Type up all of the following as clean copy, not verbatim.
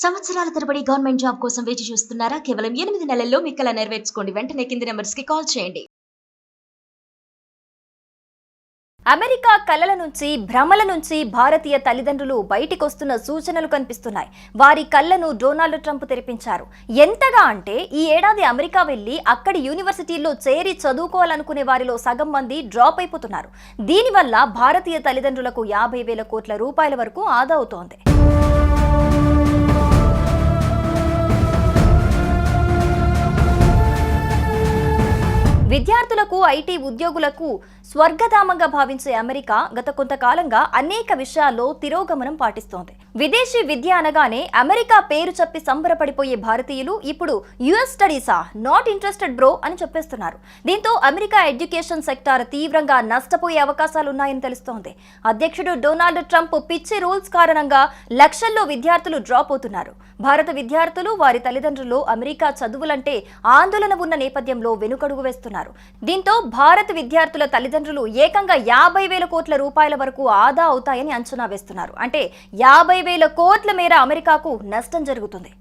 సంవత్సరాల తరబడి government job కోసం వేచి చూస్తున్నారా? కేవలం 8 నెలల్లో మీ కల నెరవేర్చుకోండి. వెంటనే కింది నెంబర్స్‌కి కాల్ చేయండి. అమెరికా కలల నుంచి భ్రమల నుంచి భారతీయ తల్లిదండ్రులు బయటికొస్తున్న సూచనలు కనిపిస్తున్నాయి. వారి కళ్ళను డొనాల్డ్ ట్రంప్ తెరిపించారు. ఎంతగా అంటే ఈ ఏడాది అమెరికా వెళ్లి అక్కడి యూనివర్సిటీల్లో చేరి చదువుకోవాలనుకునే వారిలో సగం మంది డ్రాప్ అయిపోతున్నారు. దీనివల్ల భారతీయ తల్లిదండ్రులకు 50,000 కోట్ల రూపాయల వరకు ఆదా అవుతోంది. విద్యార్థులకు ఐటీ ఉద్యోగులకు స్వర్గధామంగా భావించే అమెరికా గత కొంతకాలంగా అనేక విషయాల్లో తిరోగమనం పాటిస్తోంది. విదేశీ విద్య అనగానే అమెరికా పేరు చెప్పి సంబరపడిపోయే భారతీయులు ఇప్పుడు యుఎస్ స్టడీసా, నాట్ ఇంట్రెస్టెడ్ బ్రో అని చెప్పేస్తున్నారు. దీంతో అమెరికా ఎడ్యుకేషన్ సెక్టార్ తీవ్రంగా నష్టపోయే అవకాశాలున్నాయని తెలుస్తోంది. అధ్యక్షుడు డొనాల్డ్ ట్రంప్ పిచ్చి రూల్స్ కారణంగా లక్షల్లో విద్యార్థులు డ్రాప్ అవుతున్నారు. భారత విద్యార్థులు, వారి తల్లిదండ్రులు అమెరికా చదువులంటే ఆందోళన ఉన్న నేపథ్యంలో వెనుకడుగు వేస్తున్నారు. దీంతో భారత విద్యార్థుల తల్లిదండ్రులు ఏకంగా 50,000 కోట్ల రూపాయల వరకు ఆదా అవుతాయని అంచనా వేస్తున్నారు. అంటే 50,000 కోట్ల మేర అమెరికాకు నష్టం జరుగుతుంది.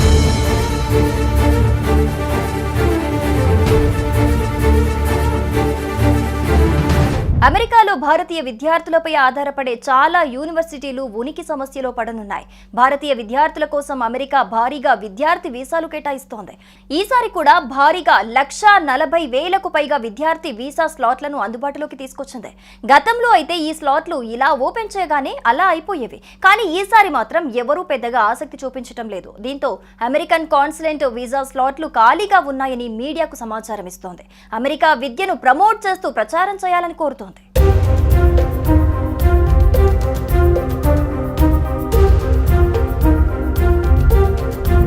అమెరికాలో భారతీయ విద్యార్థులపై ఆధారపడే చాలా యూనివర్సిటీలు ఉనికి సమస్యలో పడనున్నాయి. భారతీయ విద్యార్థుల కోసం అమెరికా భారీగా విద్యార్థి వీసాలు కేటాయిస్తోంది. ఈసారి కూడా భారీగా 140,000కు పైగా విద్యార్థి వీసా స్లాట్లను అందుబాటులోకి తీసుకొచ్చింది. గతంలో అయితే ఈ స్లాట్లు ఇలా ఓపెన్ చేయగానే అలా అయిపోయేవి. కానీ ఈసారి మాత్రం ఎవరూ పెద్దగా ఆసక్తి చూపించడం లేదు. దీంతో అమెరికన్ కాన్సులేట్ వీసా స్లాట్లు ఖాళీగా ఉన్నాయని మీడియాకు సమాచారం ఇస్తోంది. అమెరికా విద్యను ప్రమోట్ చేస్తూ ప్రచారం చేయాలని కోరుతోంది.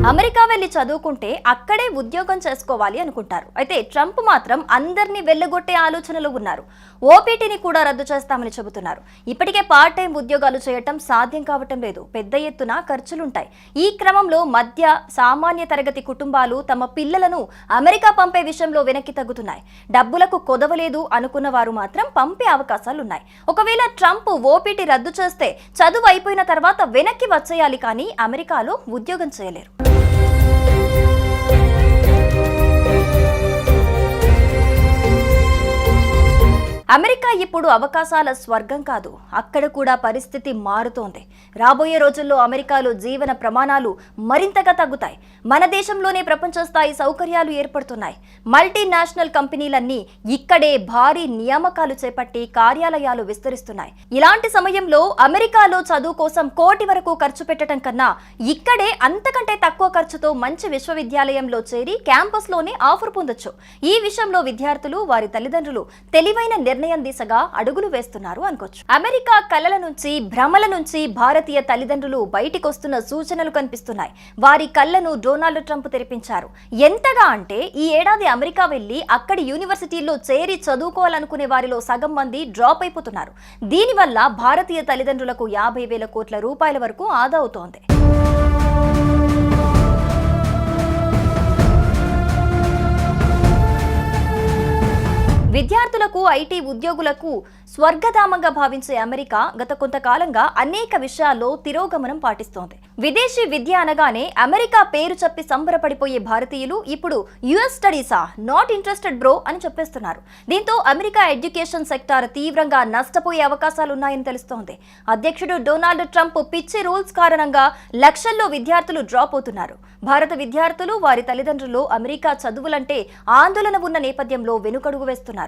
అమెరికా వెళ్లి చదువుకుంటే అక్కడే ఉద్యోగం చేసుకోవాలి అనుకుంటారు. అయితే ట్రంప్ మాత్రం అందరినీ వెళ్లగొట్టే ఆలోచనలు ఉన్నారు. ఓపీటీని కూడా రద్దు చేస్తామని చెబుతున్నారు. ఇప్పటికే పార్ట్ టైం ఉద్యోగాలు చేయటం సాధ్యం కావటం లేదు. పెద్ద ఎత్తున ఖర్చులుంటాయి. ఈ క్రమంలో మధ్య సామాన్య తరగతి కుటుంబాలు తమ పిల్లలను అమెరికా పంపే విషయంలో వెనక్కి తగ్గుతున్నాయి. డబ్బులకు కొదవలేదు అనుకున్న వారు మాత్రం పంపే అవకాశాలున్నాయి. ఒకవేళ ట్రంప్ ఓపీటీ రద్దు చేస్తే చదువు అయిపోయిన తర్వాత వెనక్కి వచ్చేయాలి, కానీ అమెరికాలో ఉద్యోగం చేయలేరు. అమెరికా ఇప్పుడు అవకాశాల స్వర్గం కాదు. అక్కడ కూడా పరిస్థితి మారుతోంది. రాబోయే రోజుల్లో అమెరికాలో జీవన ప్రమాణాలు మరింతగా తగ్గుతాయి. మన దేశంలోనే ప్రపంచ స్థాయి సౌకర్యాలు ఏర్పడుతున్నాయి. మల్టీనేషనల్ కంపెనీలన్నీ ఇక్కడే భారీ నియామకాలు చేపట్టి కార్యాలయాలు విస్తరిస్తున్నాయి. ఇలాంటి సమయంలో అమెరికాలో చదువు కోసం కోటి వరకు ఖర్చు పెట్టడం కన్నా ఇక్కడే అంతకంటే తక్కువ ఖర్చుతో మంచి విశ్వవిద్యాలయంలో చేరి క్యాంపస్లోనే ఆఫర్ పొందొచ్చు. ఈ విషయంలో విద్యార్థులు, వారి తల్లిదండ్రులు తెలివైన నిర్ణయం దిశగా అడుగులు వేస్తున్నారు అనుకోవచ్చు. అమెరికా కలల నుంచి భ్రమల నుంచి భారతీయ తల్లిదండ్రులు బయటికొస్తున్న సూచనలు కనిపిస్తున్నాయి. వారి కళ్ళను డొనాల్డ్ ట్రంప్ తెరిపించారు. ఎంతగా అంటే ఈ ఏడాది అమెరికా వెళ్లి అక్కడి యూనివర్సిటీల్లో చేరి చదువుకోవాలనుకునే వారిలో సగం మంది డ్రాప్ అయిపోతున్నారు. దీనివల్ల భారతీయ తల్లిదండ్రులకు 50,000 కోట్ల రూపాయల వరకు ఆదా అవుతోంది. విద్యార్థులకు, ఐటీ ఉద్యోగులకు స్వర్గధామంగా భావించే అమెరికా గత కొంతకాలంగా అనేక విషయాల్లో తిరోగమనం పాటిస్తోంది. విదేశీ విద్య అనగానే అమెరికా పేరు చెప్పి సంబరపడిపోయే భారతీయులు ఇప్పుడు యుఎస్ స్టడీసా, నాట్ ఇంట్రెస్టెడ్ బ్రో అని చెప్పేస్తున్నారు. దీంతో అమెరికా ఎడ్యుకేషన్ సెక్టార్ తీవ్రంగా నష్టపోయే అవకాశాలున్నాయని తెలుస్తోంది. అధ్యక్షుడు డొనాల్డ్ ట్రంప్ పిచ్చి రూల్స్ కారణంగా లక్షల్లో విద్యార్థులు డ్రాప్ అవుతున్నారు. భారత విద్యార్థులు, వారి తల్లిదండ్రులు అమెరికా చదువులంటే ఆందోళన ఉన్న నేపథ్యంలో వెనుకడుగు వేస్తున్నారు.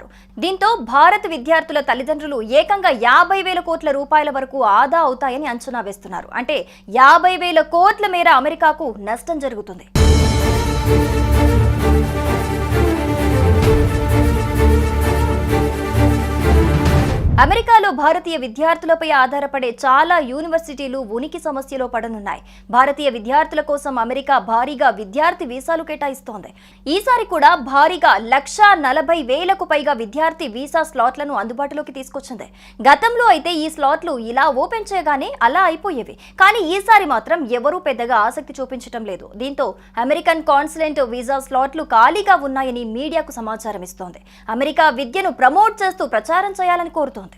దీంతో భారత విద్యార్థుల తల్లిదండ్రులు ఏకంగా 50,000 కోట్ల రూపాయల వరకు ఆదా అవుతాయని అంచనా వేస్తున్నారు. అంటే 50,000 కోట్ల మేర అమెరికాకు నష్టం జరుగుతుంది. అమెరికాలో భారతీయ విద్యార్థులపై ఆధారపడే చాలా యూనివర్సిటీలు ఉనికి సమస్యలో పడనున్నాయి. భారతీయ విద్యార్థుల కోసం అమెరికా భారీగా విద్యార్థి వీసాలు కేటాయిస్తోంది. ఈసారి కూడా భారీగా 140,000కు పైగా విద్యార్థి వీసా స్లాట్లను అందుబాటులోకి తీసుకొచ్చింది. గతంలో అయితే ఈ స్లాట్లు ఇలా ఓపెన్ చేయగానే అలా అయిపోయేవి. కానీ ఈసారి మాత్రం ఎవరూ పెద్దగా ఆసక్తి చూపించడం లేదు. దీంతో అమెరికన్ కాన్సులేట్ వీసా స్లాట్లు ఖాళీగా ఉన్నాయని మీడియాకు సమాచారం ఇస్తోంది. అమెరికా విద్యను ప్రమోట్ చేస్తూ ప్రచారం చేయాలని కోరుతోంది.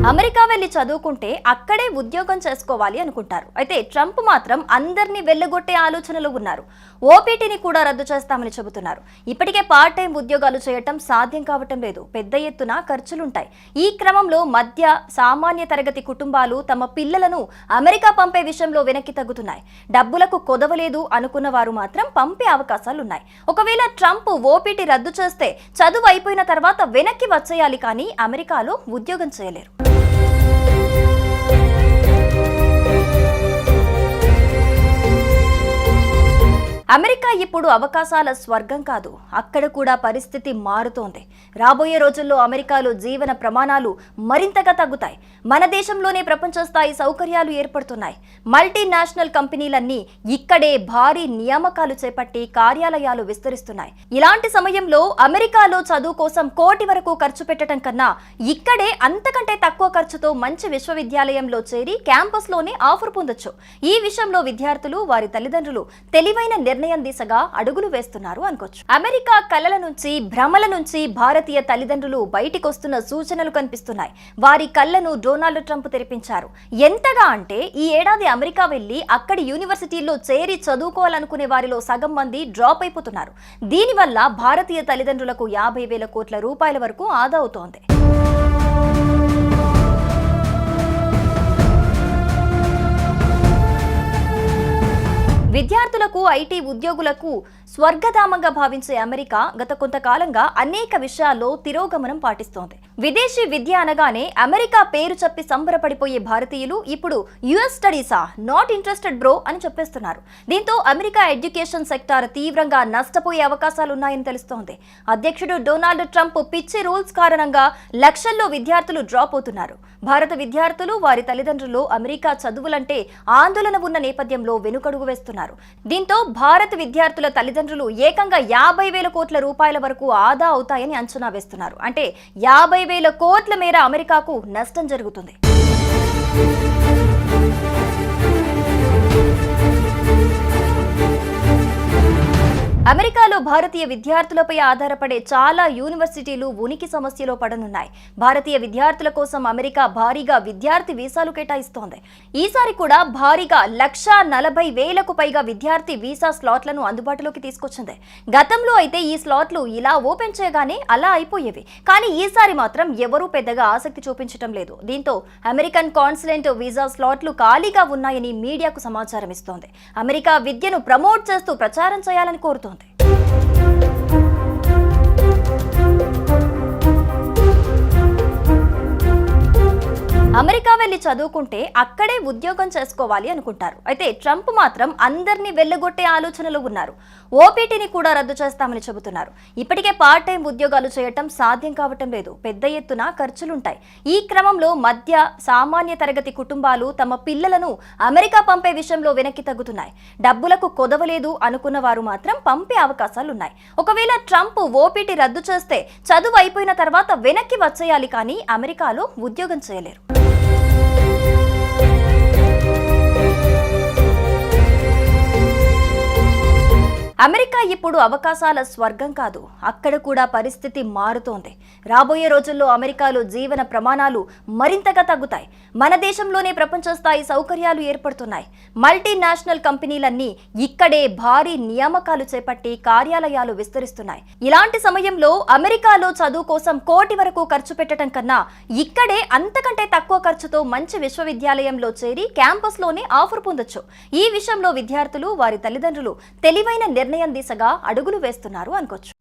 అమెరికా వెళ్లి చదువుకుంటే అక్కడే ఉద్యోగం చేసుకోవాలి అనుకుంటారు. అయితే ట్రంప్ మాత్రం అందరినీ వెళ్లగొట్టే ఆలోచనలో ఉన్నారు. ఓపీటీని కూడా రద్దు చేస్తామని చెబుతున్నారు. ఇప్పటికే పార్ట్ టైం ఉద్యోగాలు చేయటం సాధ్యం కావటం లేదు. పెద్ద ఎత్తున ఖర్చులుంటాయి. ఈ క్రమంలో మధ్య సామాన్య తరగతి కుటుంబాలు తమ పిల్లలను అమెరికా పంపే విషయంలో వెనక్కి తగ్గుతున్నాయి. డబ్బులకు కొదవలేదు అనుకున్న వారు మాత్రం పంపే అవకాశాలున్నాయి. ఒకవేళ ట్రంప్ ఓపీటీ రద్దు చేస్తే చదువు అయిపోయిన తర్వాత వెనక్కి వచ్చేయాలి, కానీ అమెరికాలో ఉద్యోగం చేయలేరు. అమెరికా ఇప్పుడు అవకాశాల స్వర్గం కాదు, అక్కడ కూడా పరిస్థితి మారుతోంది. రాబోయే రోజుల్లో అమెరికాలో జీవన ప్రమాణాలు మరింతగా తగ్గుతాయి. మన దేశంలోనే ప్రపంచ స్థాయి సౌకర్యాలు ఏర్పడుతున్నాయి. మల్టీనేషనల్ కంపెనీలన్నీ ఇక్కడే భారీ నియామకాలు చేపట్టి కార్యాలయాలు విస్తరిస్తున్నాయి. ఇలాంటి సమయంలో అమెరికాలో చదువు కోసం కోటి వరకు ఖర్చు పెట్టడం కన్నా ఇక్కడే అంతకంటే తక్కువ ఖర్చుతో మంచి విశ్వవిద్యాలయంలో చేరి క్యాంపస్లోనే ఆఫర్ పొందొచ్చు. ఈ విషయంలో విద్యార్థులు, వారి తల్లిదండ్రులు తెలివైన నిర్ణయం దిశగా అడుగులు వేస్తున్నారు అనుకోవచ్చు. అమెరికా కలల నుంచి, భ్రమల నుంచి భారతీయ తల్లిదండ్రులు బయటికొస్తున్న సూచనలు కనిపిస్తున్నాయి. వారి కళ్ళను డొనాల్డ్ ట్రంప్ తెరిపించారు. ఎంతగా అంటే ఈ ఏడాది అమెరికా వెళ్లి అక్కడి యూనివర్సిటీల్లో చేరి చదువుకోవాలనుకునే వారిలో సగం మంది డ్రాప్ అయిపోతున్నారు. దీనివల్ల భారతీయ తల్లిదండ్రులకు 50,000 కోట్ల రూపాయల వరకు ఆదా అవుతోంది. విద్యార్థులకు, ఐటీ ఉద్యోగులకు స్వర్గధామంగా భావించే అమెరికా గత కొంతకాలంగా అనేక విషయాల్లో తిరోగమనం పాటిస్తోంది. విదేశీ విద్య అనగానే అమెరికా పేరు చెప్పి సంబరపడిపోయే భారతీయులు ఇప్పుడు యుఎస్ స్టడీసా, నాట్ ఇంట్రెస్టెడ్ బ్రో అని చెప్పేస్తున్నారు. దీంతో అమెరికా ఎడ్యుకేషన్ సెక్టార్ తీవ్రంగా నష్టపోయే అవకాశాలున్నాయని తెలుస్తోంది. అధ్యక్షుడు డొనాల్డ్ ట్రంప్ పిచ్చి రూల్స్ కారణంగా లక్షల్లో విద్యార్థులు డ్రాప్ అవుతున్నారు. భారత విద్యార్థులు, వారి తల్లిదండ్రులు అమెరికా చదువులంటే ఆందోళన ఉన్న నేపథ్యంలో వెనుకడుగు వేస్తున్నారు. దీంతో భారత విద్యార్థుల తల్లిదండ్రులు ఏకంగా 50,000 కోట్ల రూపాయల వరకు ఆదా అవుతాయని అంచనా వేస్తున్నారు. అంటే 50,000 కోట్ల మేర అమెరికాకు నష్టం జరుగుతుంది. అమెరికాలో భారతీయ విద్యార్థులపై ఆధారపడే చాలా యూనివర్సిటీలు ఉనికి సమస్యలో పడనున్నాయి. భారతీయ విద్యార్థుల కోసం అమెరికా భారీగా విద్యార్థి వీసాలు కేటాయిస్తోంది. ఈసారి కూడా భారీగా 140,000కు పైగా విద్యార్థి వీసా స్లాట్లను అందుబాటులోకి తీసుకొచ్చింది. గతంలో అయితే ఈ స్లాట్లు ఇలా ఓపెన్ చేయగానే అలా అయిపోయేవి. కానీ ఈసారి మాత్రం ఎవరూ పెద్దగా ఆసక్తి చూపించడం లేదు. దీంతో అమెరికన్ కాన్సులేట్ వీసా స్లాట్లు ఖాళీగా ఉన్నాయని మీడియాకు సమాచారం ఇస్తోంది. అమెరికా విద్యను ప్రమోట్ చేస్తూ ప్రచారం చేయాలని కోరుతోంది. అమెరికా వెళ్లి చదువుకుంటే అక్కడే ఉద్యోగం చేసుకోవాలి అనుకుంటారు. అయితే ట్రంప్ మాత్రం అందరినీ వెళ్లగొట్టే ఆలోచనలో ఉన్నారు. ఓపీటీని కూడా రద్దు చేస్తామని చెబుతున్నారు. ఇప్పటికే పార్ట్ టైం ఉద్యోగాలు చేయటం సాధ్యం కావటం లేదు. పెద్ద ఎత్తున ఖర్చులుంటాయి. ఈ క్రమంలో మధ్య సామాన్య తరగతి కుటుంబాలు తమ పిల్లలను అమెరికా పంపే విషయంలో వెనక్కి తగ్గుతున్నాయి. డబ్బులకు కొదవలేదు అనుకున్న వారు మాత్రం పంపే అవకాశాలున్నాయి. ఒకవేళ ట్రంప్ ఓపీటీ రద్దు చేస్తే చదువు అయిపోయిన తర్వాత వెనక్కి వచ్చేయాలి, కానీ అమెరికాలో ఉద్యోగం చేయలేరు. అమెరికా ఇప్పుడు అవకాశాల స్వర్గం కాదు, అక్కడ కూడా పరిస్థితి మారుతోంది. రాబోయే రోజుల్లో అమెరికాలో జీవన ప్రమాణాలు మరింతగా తగ్గుతాయి. మన దేశంలోనే ప్రపంచ స్థాయి సౌకర్యాలు ఏర్పడుతున్నాయి. మల్టీనేషనల్ కంపెనీలన్నీ ఇక్కడే భారీ నియామకాలు చేపట్టి కార్యాలయాలు విస్తరిస్తున్నాయి. ఇలాంటి సమయంలో అమెరికాలో చదువు కోసం కోటి వరకు ఖర్చు పెట్టడం కన్నా ఇక్కడే అంతకంటే తక్కువ ఖర్చుతో మంచి విశ్వవిద్యాలయంలో చేరి క్యాంపస్లోనే ఆఫర్ పొందొచ్చు. ఈ విషయంలో విద్యార్థులు, వారి తల్లిదండ్రులు తెలివైన నిర్ణయం దిశగా అడుగులు వేస్తున్నారు అనుకోవచ్చు.